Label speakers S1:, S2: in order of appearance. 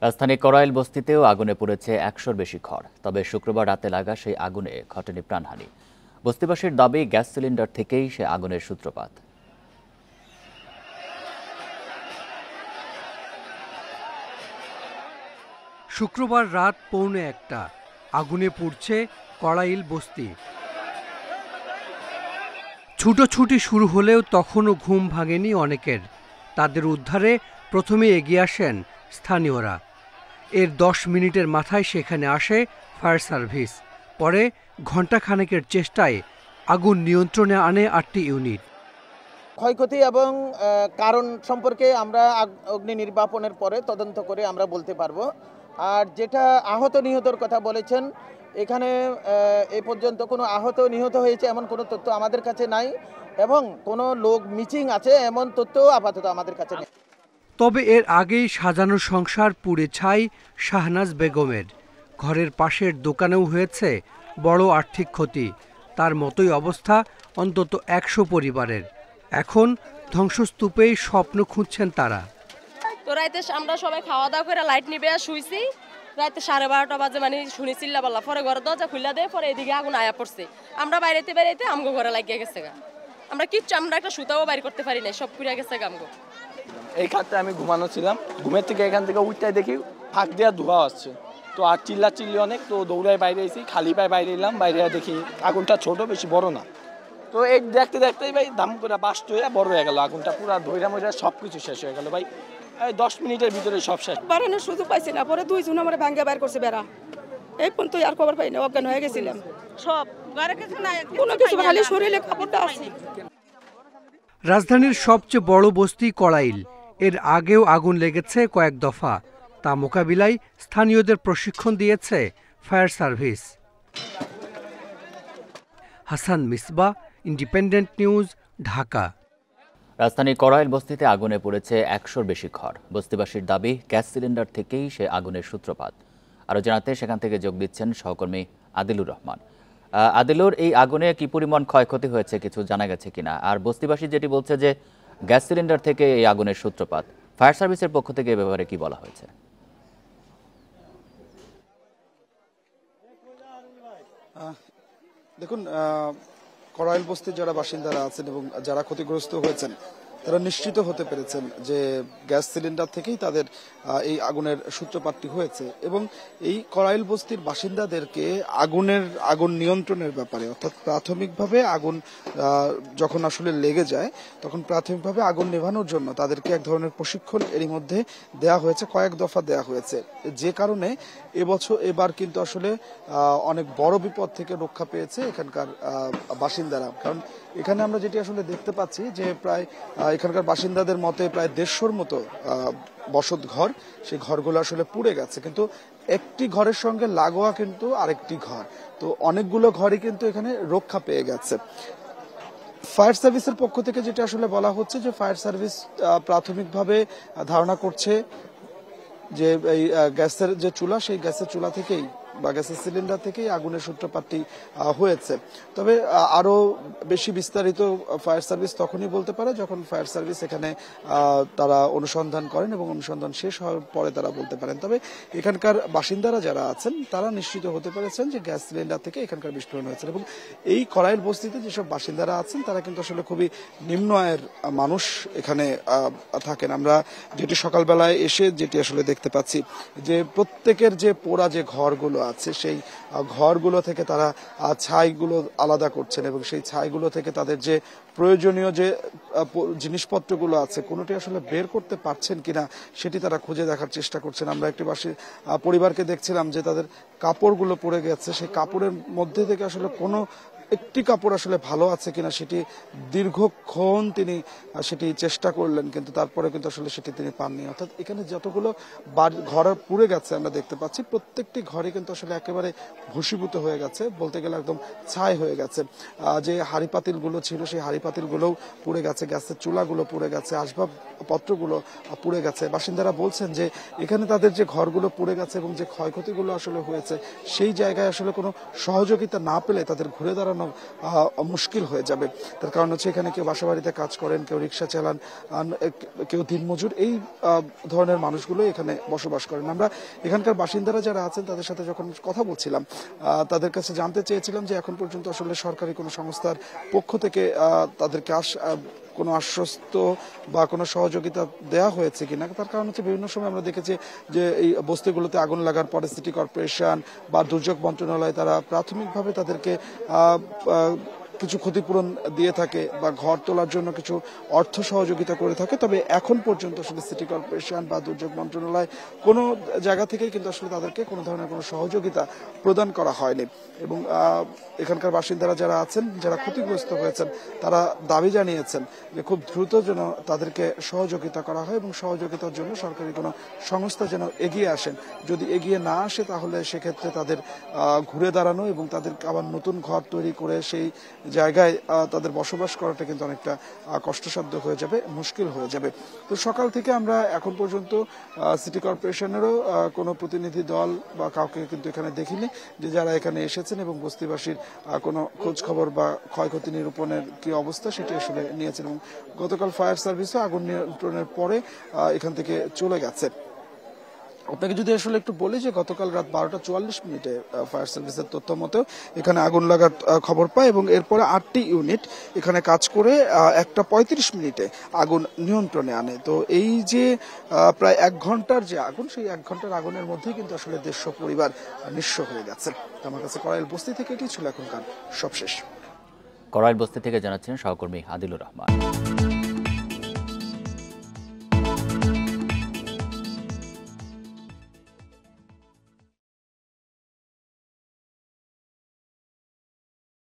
S1: রাজধানী করাইল বস্তিতেও আগুনে পুড়েছে ১০০-র বেশি ঘর। তবে শুক্রবার রাতে লাগা সেই আগুনে ঘটেনি প্রাণহানি। বস্তিবাসীর দাবি, গ্যাস সিলিন্ডার থেকেই সে আগুনের সূত্রপাত।
S2: শুক্রবার রাত ১:৩০ আগুনে পুড়ছে করাইল বস্তি। ছুটোছুটি শুরু হলেও তখনও ঘুম ভাঙেনি অনেকের। তাদের উদ্ধারে প্রথমে এগিয়ে আসেন স্থানীয়রা। এর ১০ মিনিটের মাথায় সেখানে আসে ফায়ার সার্ভিস। পরে ঘণ্টাখানেকের চেষ্টায় আগুন নিয়ন্ত্রণে আনে ৮টি ইউনিট।
S3: ক্ষয়ক্ষতি এবং কারণ সম্পর্কে আমরা অগ্নি নির্বাপনের পরে তদন্ত করে আমরা বলতে পারবো। আর যেটা আহত নিহতর কথা বলেছেন, এখানে এ পর্যন্ত কোনো আহত নিহত হয়েছে এমন কোনো তথ্য আমাদের কাছে নাই, এবং কোনো লোক মিসিং আছে এমন তথ্যও আপাতত আমাদের কাছে নেই।
S2: তবে এর আগেই সাজানো সংসার পুড়ে ছাই শাহনাজ বেগমের। ঘরের পাশের দোকানেও হয়েছে বড় আর্থিক ক্ষতি। তার মতোই অবস্থা অন্তত ১০০ পরিবারের। এখন ধ্বংসস্তূপেই স্বপ্ন খুঁজছেন তারা।
S4: তো রাইতে আমরা সবাই খাওয়া দাওয়া করে লাইট নিবে শুইছি। রাইতে 12:30 বাজে মানে শুনি চিল্লাপাল্লা। পরে ঘরের দরজা খুলে দেয়, পরে এদিকে আগুন আয়া পড়ছে। আমরা বাইরেতে আমগো ঘরে লাগিয়ে গেছে গা। আমরা একটা সুতাও বাইর করতে পারি নাই, সব পুড়ে গেছে আমগো।
S5: এই খাটটা আমি ঘুমানো ছিলাম, ঘুমের থেকে এখান থেকে উঠটাই দেখি ফাঁক দেওয়া ধোঁয়া আসছে। তো আর চিল্লি অনেক, তো দৌড়ায় বাইরে এসেছি, খালি পায়ে বাইরে এলাম। বাইরে দেখি আগুনটা ছোট, বেশি বড় না। তো এই দেখতে দেখতেই ভাই দাম করে বাস্ট হয়ে বড় হয়ে গেল। আগুনটা পুরো ধৈরা মইরা সব কিছু শেষ হয়ে গেল ভাই। এই 10 মিনিটের ভিতরে সব শেষ।
S6: বাড়ানোর সুযোগ পাইছি না, পরে 2 জন আমার ভাঙ্গা বাইর করছে বেড়া। এই পর্যন্ত আর খবর পাই না, অজ্ঞান হয়ে গেছিলাম। সব ঘরে কিছু নাই, কোনো কিছু খালি শরীরে কাপড়টা আছে।
S2: রাজধানীর সবচেয়ে বড় বস্তি করাইল। এর আগেও আগুন লেগেছে কয়েক দফা। তা মোকাবিলায় স্থানীয়দের প্রশিক্ষণ দিয়েছে fire service. Hasan Misbah, independent news, Dhaka.
S1: রাজধানীর করাইল বস্তিতে আগুনে পুড়েছে ১০০-র বেশি ঘর। বস্তিবাসীর দাবি, গ্যাস সিলিন্ডার থেকেই সে আগুনের সূত্রপাত। আরও জানাতে সেখান থেকে যোগ দিচ্ছেন সহকর্মী আদিলুর রহমান। আদিলুর, এই আগুনে কি পরিমাণ ক্ষয়ক্ষতি হয়েছে কিছু জানা গেছে কিনা? আর বস্তিবাসী যেটি বলছে যে গ্যাস সিলিন্ডার থেকে এই আগুনের সূত্রপাত, ফায়ার সার্ভিসের পক্ষ থেকে এ ব্যাপারে কি বলা হয়েছে?
S7: দেখুন, করাইল বস্তির যারা বাসিন্দারা আছেন এবং যারা ক্ষতিগ্রস্ত হয়েছেন, তারা নিশ্চিত হতে পেরেছেন যে গ্যাস সিলিন্ডার থেকেই তাদের এই আগুনের সূত্রপাতটি হয়েছে। এবং এই করাইল বস্তির বাসিন্দাদেরকে আগুন নিয়ন্ত্রণের ব্যাপারে, অর্থাৎ প্রাথমিকভাবে আগুন যখন আসলে লেগে যায়, তখন প্রাথমিকভাবে আগুন নেভানোর জন্য তাদেরকে এক ধরনের প্রশিক্ষণ এরই মধ্যে দেয়া হয়েছে, কয়েক দফা দেয়া হয়েছে। যে কারণে এবার কিন্তু আসলে অনেক বড় বিপদ থেকে রক্ষা পেয়েছে এখানকার বাসিন্দারা। কারণ এখানে আমরা যেটি আসলে দেখতে পাচ্ছি যে প্রায় এখানকার বাসিন্দাদের মতে প্রায় 150-র মতো বসত ঘর, সেই ঘরগুলো আসলে পুড়ে গেছে। কিন্তু একটি ঘরের সঙ্গে লাগোয়া কিন্তু আরেকটি ঘর, তো অনেকগুলো ঘরই কিন্তু এখানে রক্ষা পেয়ে গেছে। ফায়ার সার্ভিসের পক্ষ থেকে যেটা আসলে বলা হচ্ছে যে ফায়ার সার্ভিস প্রাথমিকভাবে ধারণা করছে যে এই গ্যাসের যে চুলা, সেই গ্যাসের চুলা থেকেই বা গ্যাসের সিলিন্ডার থেকেই আগুনের সূত্রপাতটি হয়েছে। তবে আরো বেশি বিস্তারিত ফায়ার সার্ভিস তখনই বলতে পারে যখন ফায়ার সার্ভিস এখানে তারা অনুসন্ধান করেন এবং অনুসন্ধান শেষ হওয়ার পরে তারা বলতে পারেন। তবে এখানকার বাসিন্দারা যারা আছেন তারা নিশ্চিত হতে পেরেছেন যে গ্যাস সিলিন্ডার থেকে এখানকার বিস্ফোরণ হয়েছে। এবং এই করাইল বস্তিতে যেসব বাসিন্দারা আছেন তারা কিন্তু আসলে খুবই নিম্ন আয়ের মানুষ এখানে থাকেন। আমরা যেটি সকালবেলায় এসে যেটি আসলে দেখতে পাচ্ছি যে প্রত্যেকের যে পোড়া যে ঘরগুলো আছে, সেই ঘরগুলো থেকে তারা ছাইগুলো আলাদা করছেন এবং সেই ছাইগুলো থেকে তাদের যে প্রয়োজনীয় যে জিনিসপত্রগুলো আছে কোনোটি আসলে বের করতে পারছেন কিনা সেটি তারা খুঁজে দেখার চেষ্টা করছেন। আমরা একটি পরিবারকে দেখছিলাম যে তাদের কাপড়গুলো পড়ে গেছে, সেই কাপড়ের মধ্যে থেকে আসলে কোনো একটি কাপড় আসলে ভালো আছে কিনা সেটি দীর্ঘক্ষণ তিনি সেটি চেষ্টা করলেন, কিন্তু তারপরে কিন্তু আসলে সেটি তিনি পাননি। অর্থাৎ এখানে যতগুলো ঘর পুড়ে গেছে আমরা দেখতে পাচ্ছি প্রত্যেকটি ঘরে কিন্তু আসলে একেবারে ভূষীভূত হয়ে গেছে, বলতে গেলে একদম ছাই হয়ে গেছে। যে হাঁড়ি পাতিলগুলো ছিল সেই হাঁড়ি পাতিলগুলোও পুড়ে গেছে, গ্যাসের চুলাগুলো পুড়ে গেছে, আসবাবপত্রগুলো পুড়ে গেছে। বাসিন্দারা বলছেন যে এখানে তাদের যে ঘরগুলো পুড়ে গেছে এবং যে ক্ষয়ক্ষতিগুলো আসলে হয়েছে সেই জায়গায় আসলে কোনো সহযোগিতা না পেলে তাদের ঘুরে দাঁড়ানো চালানো মুশকিল হয়ে যাবে। তার কারণ হচ্ছে এখানে কেউ বাসাবাড়িতে কাজ করেন, কেউ রিক্সা চালান, কেউ দিনমজুর, এই ধরনের মানুষগুলো এখানে বসবাস করেন। আমরা এখানকার বাসিন্দারা যারা আছেন তাদের সাথে যখন কথা বলছিলাম, তাদের কাছে জানতে চেয়েছিলাম যে এখন পর্যন্ত আসলে সরকারি কোনো সংস্থার পক্ষ থেকে তাদেরকে কোনো আশ্বস্ত বা কোনো সহযোগিতা দেওয়া হয়েছে কিনা। তার কারণ হচ্ছে বিভিন্ন সময় আমরা দেখেছি যে এই বস্তিগুলোতে আগুন লাগার পরে সিটি কর্পোরেশন বা দুর্যোগ মন্ত্রণালয় তারা প্রাথমিকভাবে তাদেরকে কিছু ক্ষতিপূরণ দিয়ে থাকে বা ঘর তোলার জন্য কিছু অর্থ সহযোগিতা করে থাকে। তবে এখন পর্যন্ত আসলে সিটি কর্পোরেশন বা দুর্যোগ মন্ত্রণালয় কোনো জায়গা থেকেই কিন্তু আসলে তাদেরকে কোনো ধরনের কোনো সহযোগিতা প্রদান করা হয়নি। এবং এখানকার বাসিন্দারা যারা আছেন, যারা ক্ষতিগ্রস্ত হয়েছেন, তারা দাবি জানিয়েছেন যে খুব দ্রুত যেন তাদেরকে সহযোগিতা করা হয় এবং সহযোগিতার জন্য সরকারি কোনো সংস্থা যেন এগিয়ে আসেন। যদি এগিয়ে না আসে তাহলে সেক্ষেত্রে তাদের ঘুরে দাঁড়ানো এবং তাদেরকে আবার নতুন ঘর তৈরি করে সেই জায়গায় তাদের বসবাস করাটা কিন্তু অনেকটা কষ্টসাধ্য হয়ে যাবে, মুশকিল হয়ে যাবে। তো সকাল থেকে আমরা এখন পর্যন্ত সিটি কর্পোরেশনেরও কোনো প্রতিনিধি দল বা কাউকে কিন্তু এখানে দেখিনি যে যারা এখানে এসেছেন এবং বস্তিবাসীর কোনো খোঁজ খবর বা ক্ষয়ক্ষতি নিরূপণের কি অবস্থা সেটি আসলে নিয়েছেন। এবং গতকাল ফায়ার সার্ভিসও আগুন নিয়ন্ত্রণের পরে এখান থেকে চলে গেছে। আপনাকে যদি আসলে একটু বলি যে গতকাল রাত 12:44 ফায়ার সার্ভিসের তথ্য মতো এখানে আগুন লাগার খবর পায় এবং এরপরে 8টি ইউনিট এখানে কাজ করে 1:35 আগুন নিয়ন্ত্রণে আনে। তো এই যে প্রায় 1 ঘন্টার যে আগুন, সেই 1 ঘন্টার আগুনের মধ্যেই কিন্তু আসলে 150 পরিবার নিঃস্ব হয়ে গেছে। আমার কাছে করাইল বস্তি থেকে এটি ছিল এখনকার সবশেষ।
S1: করাইল বস্তি থেকে জানাচ্ছেন সহকর্মী আদিলুর রহমান।